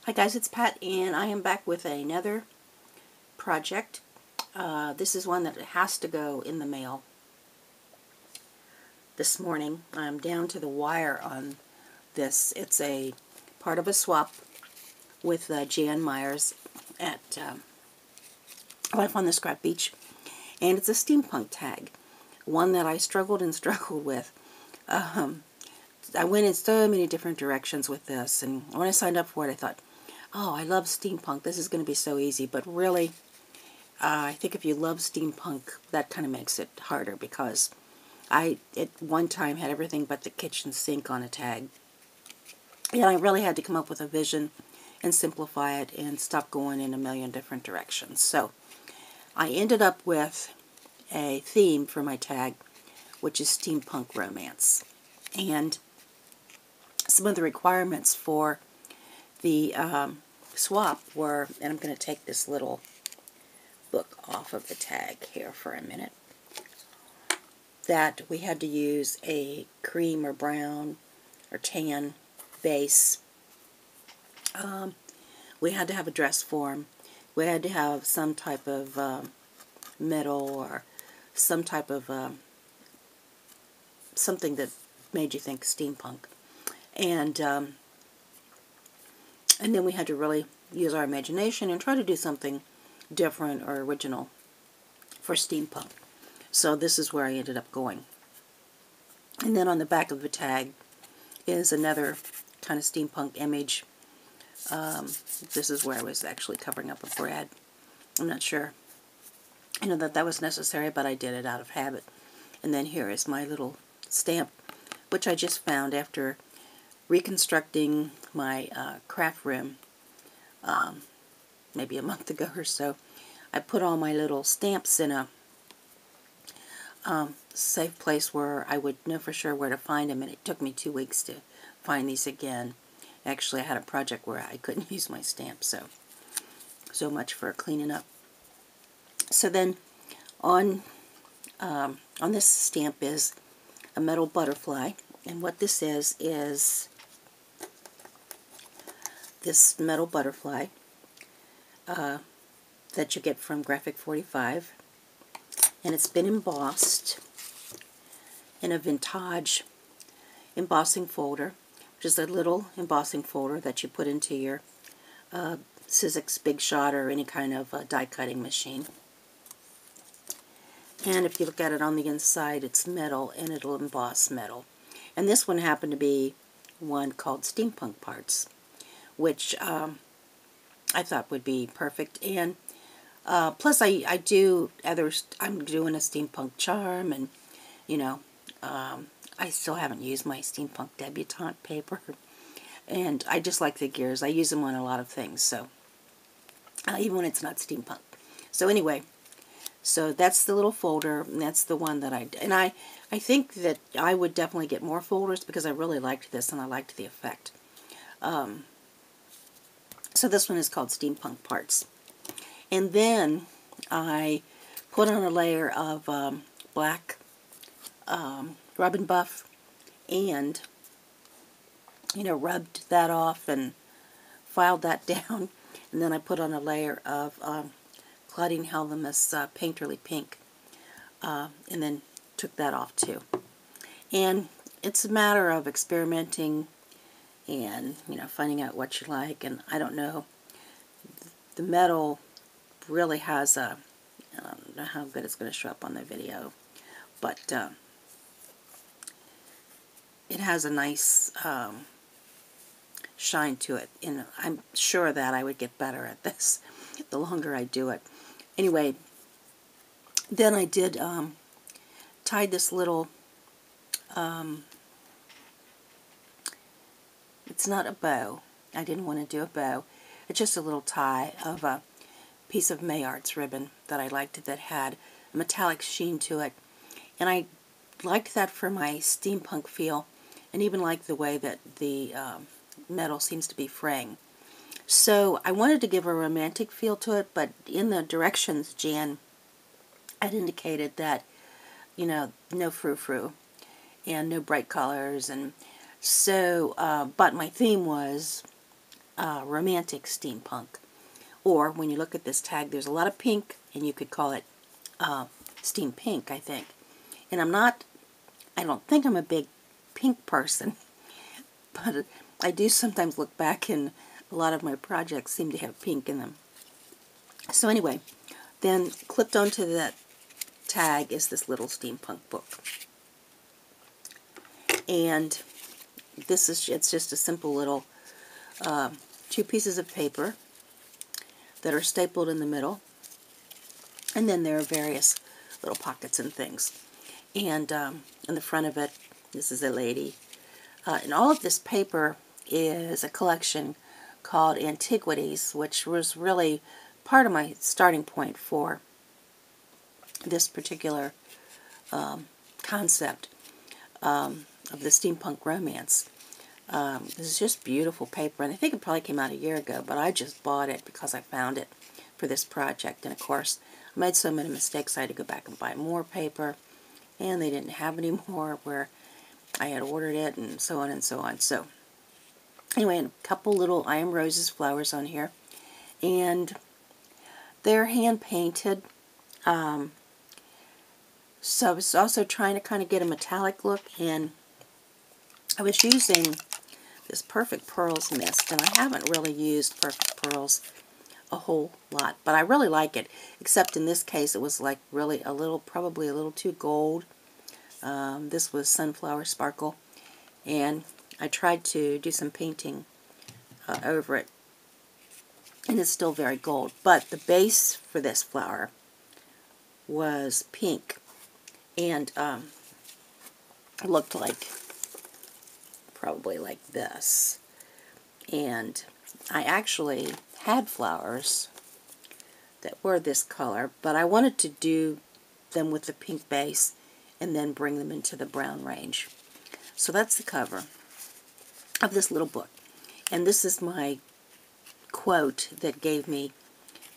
Hi guys, it's Pat and I am back with another project. This is one that has to go in the mail this morning. I'm down to the wire on this. It's a part of a swap with Jan Myers at Life on the Scrap Beach, and it's a steampunk tag, one that I struggled with. I went in so many different directions with this, and when I signed up for it I thought, oh, I love steampunk, this is going to be so easy, but really I think if you love steampunk, that kind of makes it harder, because I at one time had everything but the kitchen sink on a tag, and I really had to come up with a vision and simplify it and stop going in a million different directions. So I ended up with a theme for my tag, which is Steampunk Romance. And some of the requirements for the swap were, and I'm going to take this little book off of the tag here for a minute, that we had to use a cream or brown or tan base. We had to have a dress form. We had to have some type of metal or some type of something that made you think steampunk. And then we had to really use our imagination and try to do something different or original for steampunk. So this is where I ended up going. And then on the back of the tag is another kind of steampunk image. This is where I was actually covering up a brad. I'm not sure, that was necessary, but I did it out of habit. And then here is my little stamp, which I just found after reconstructing my craft room maybe a month ago or so. I put all my little stamps in a safe place where I would know for sure where to find them, and it took me 2 weeks to find these again. Actually, I had a project where I couldn't use my stamps, so much for cleaning up. So then on this stamp is a metal butterfly, and what this is this metal butterfly that you get from Graphic 45, and it's been embossed in a vintage embossing folder, which is a little embossing folder that you put into your Sizzix Big Shot or any kind of die cutting machine. And if you look at it on the inside, it's metal, and it'll emboss metal. And this one happened to be one called Steampunk Parts, which I thought would be perfect. And plus I do others. I'm doing a steampunk charm, and I still haven't used my steampunk debutante paper, and I just like the gears. I use them on a lot of things, so even when it's not steampunk. So anyway, so that's the little folder, and that's the one that I think that I would definitely get more folders, because I really liked this and I liked the effect. So this one is called Steampunk Parts. And then I put on a layer of black rub and buff, and rubbed that off and filed that down, and then I put on a layer of Claudine Helvemus Painterly Pink, and then took that off too. And it's a matter of experimenting and finding out what you like. And I don't know, the metal really has a, I don't know how good it's going to show up on the video, but it has a nice shine to it, and I'm sure that I would get better at this the longer I do it. Anyway, then I did tie this little, it's not a bow, I didn't want to do a bow, it's just a little tie of a piece of Mayards ribbon that I liked, that had a metallic sheen to it, and I liked that for my steampunk feel, and even like the way that the metal seems to be fraying. So I wanted to give a romantic feel to it, but in the directions Jan had indicated that, no frou-frou and no bright colors, and so, but my theme was romantic steampunk. Or when you look at this tag, there's a lot of pink, and you could call it steam pink, I think. And I don't think I'm a big pink person, but I do sometimes look back and a lot of my projects seem to have pink in them. So anyway, then clipped onto that tag is this little steampunk book. And it's just a simple little 2 pieces of paper that are stapled in the middle. And then there are various little pockets and things. And in the front of it, this is a lady. And all of this paper is a collection called Antiquities, which was really part of my starting point for this particular concept of the steampunk romance. This is just beautiful paper, and I think it probably came out a year ago, but I just bought it because I found it for this project. And of course, I made so many mistakes I had to go back and buy more paper, and they didn't have any more where I had ordered it, and so on and so on. So anyway, a couple little I Am Roses flowers on here, and they're hand painted. So I was also trying to kind of get a metallic look, and I was using this Perfect Pearls mist, and I haven't really used Perfect Pearls a whole lot, but I really like it, except in this case it was like really probably a little too gold. This was Sunflower Sparkle, and I tried to do some painting over it, and it's still very gold, but the base for this flower was pink, and it looked like probably like this. And I actually had flowers that were this color, but I wanted to do them with the pink base and then bring them into the brown range. So that's the cover of this little book. And this is my quote that gave me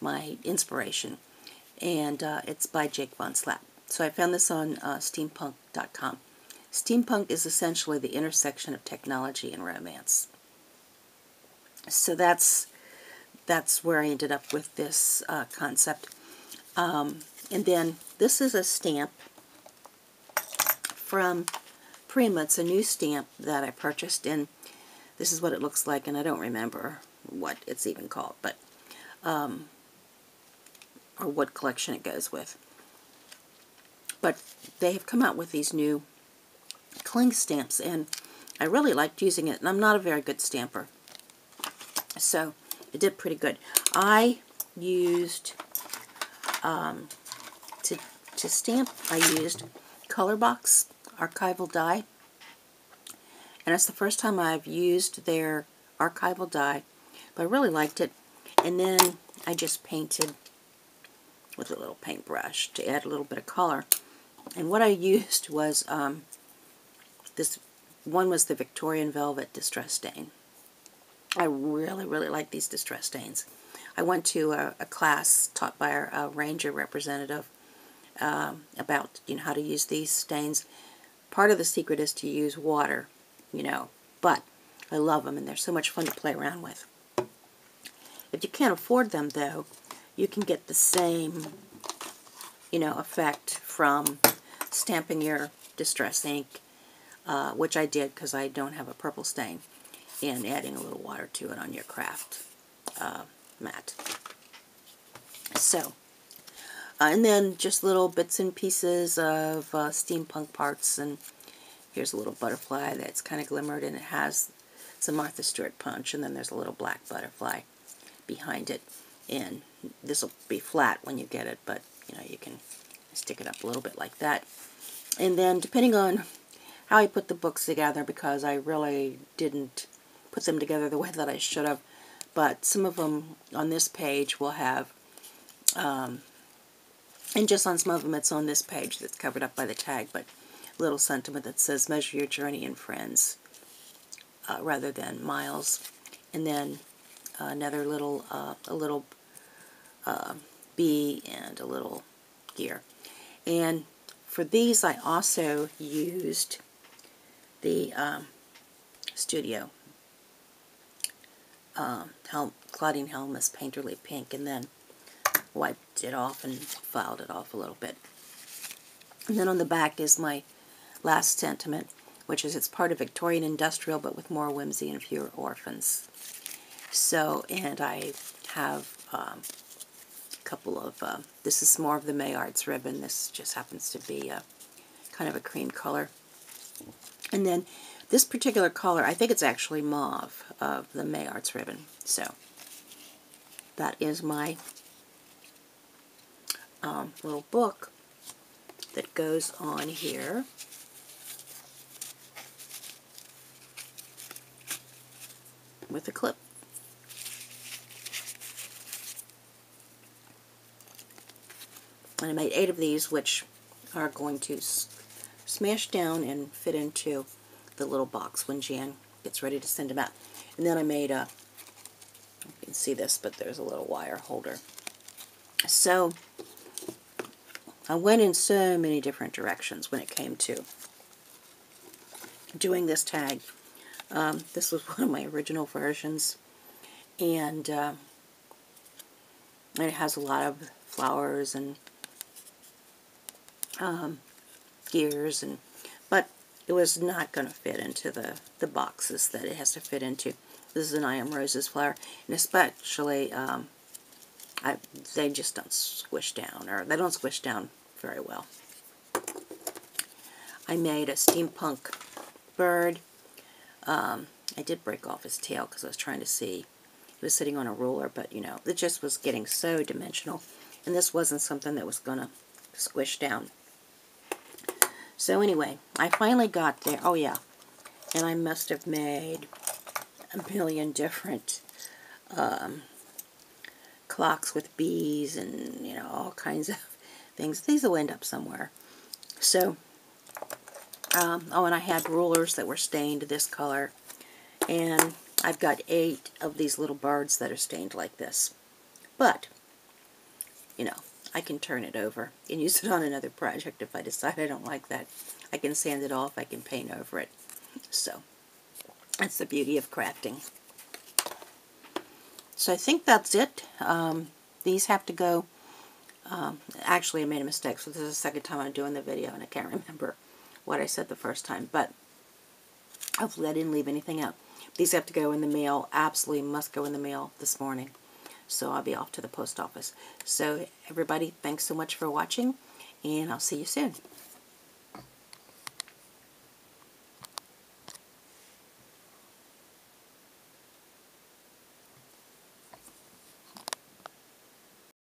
my inspiration. And it's by Jake Von Slap. So I found this on steampunk.com. Steampunk is essentially the intersection of technology and romance. So that's where I ended up with this concept. And then this is a stamp from Prima. It's a new stamp that I purchased, and this is what it looks like, and I don't remember what it's even called, but or what collection it goes with. But they have come out with these new cling stamps, and I really liked using it, and I'm not a very good stamper, so it did pretty good. I used to stamp, I used Colorbox archival die, and it's the first time I've used their archival die, but I really liked it. And then I just painted with a little paintbrush to add a little bit of color. And what I used was this one was the Victorian Velvet Distress Stain. I really like these distress stains. I went to a class taught by a ranger representative about how to use these stains. Part of the secret is to use water, but I love them, and they're so much fun to play around with. If you can't afford them, though, you can get the same effect from stamping your distress ink, which I did because I don't have a purple stain, and adding a little water to it on your craft mat. So, and then just little bits and pieces of steampunk parts, and here's a little butterfly that's kind of glimmered, and it has some Martha Stewart punch, and then there's a little black butterfly behind it, and this will be flat when you get it, but you can stick it up a little bit like that. And then depending on how I put the books together, because I really didn't put them together the way that I should have, but some of them on this page will have, and just on some of them it's on this page that's covered up by the tag, but a little sentiment that says measure your journey in friends rather than miles. And then another little, a little bee and a little gear. And for these I also used the studio Claudine Helmus Painterly Pink, and then wiped it off and filed it off a little bit. And then on the back is my last sentiment, which is it's part of Victorian industrial, but with more whimsy and fewer orphans. So, and I have a couple of, this is more of the May Arts ribbon. This just happens to be kind of a cream color. And then this particular color, I think it's actually mauve of the May Arts ribbon. So that is my little book that goes on here. With a clip. And I made 8 of these, which are going to smash down and fit into the little box when Jan gets ready to send them out. And then I made a, you can see this, but there's a little wire holder. So I went in so many different directions when it came to doing this tag. This was one of my original versions, and it has a lot of flowers and gears, but it was not going to fit into the boxes that it has to fit into. This is an I Am Roses flower, and especially they just don't squish down, or they don't squish down very well. I made a steampunk bird. I did break off his tail because I was trying to see. He was sitting on a ruler, but you know, it just was getting so dimensional, and this wasn't something that was going to squish down. So anyway, I finally got there. Oh yeah, and I must have made a million different clocks with bees and, you know, all kinds of things. These will end up somewhere. So, oh, and I had rulers that were stained this color, and I've got 8 of these little birds that are stained like this. But, you know, I can turn it over and use it on another project if I decide I don't like that. I can sand it off, I can paint over it. So, that's the beauty of crafting. So I think that's it. These have to go, actually I made a mistake, so this is the second time I'm doing the video and I can't remember what I said the first time, but hopefully I didn't leave anything out. These have to go in the mail, absolutely must go in the mail this morning. So I'll be off to the post office. So everybody, thanks so much for watching, and I'll see you soon.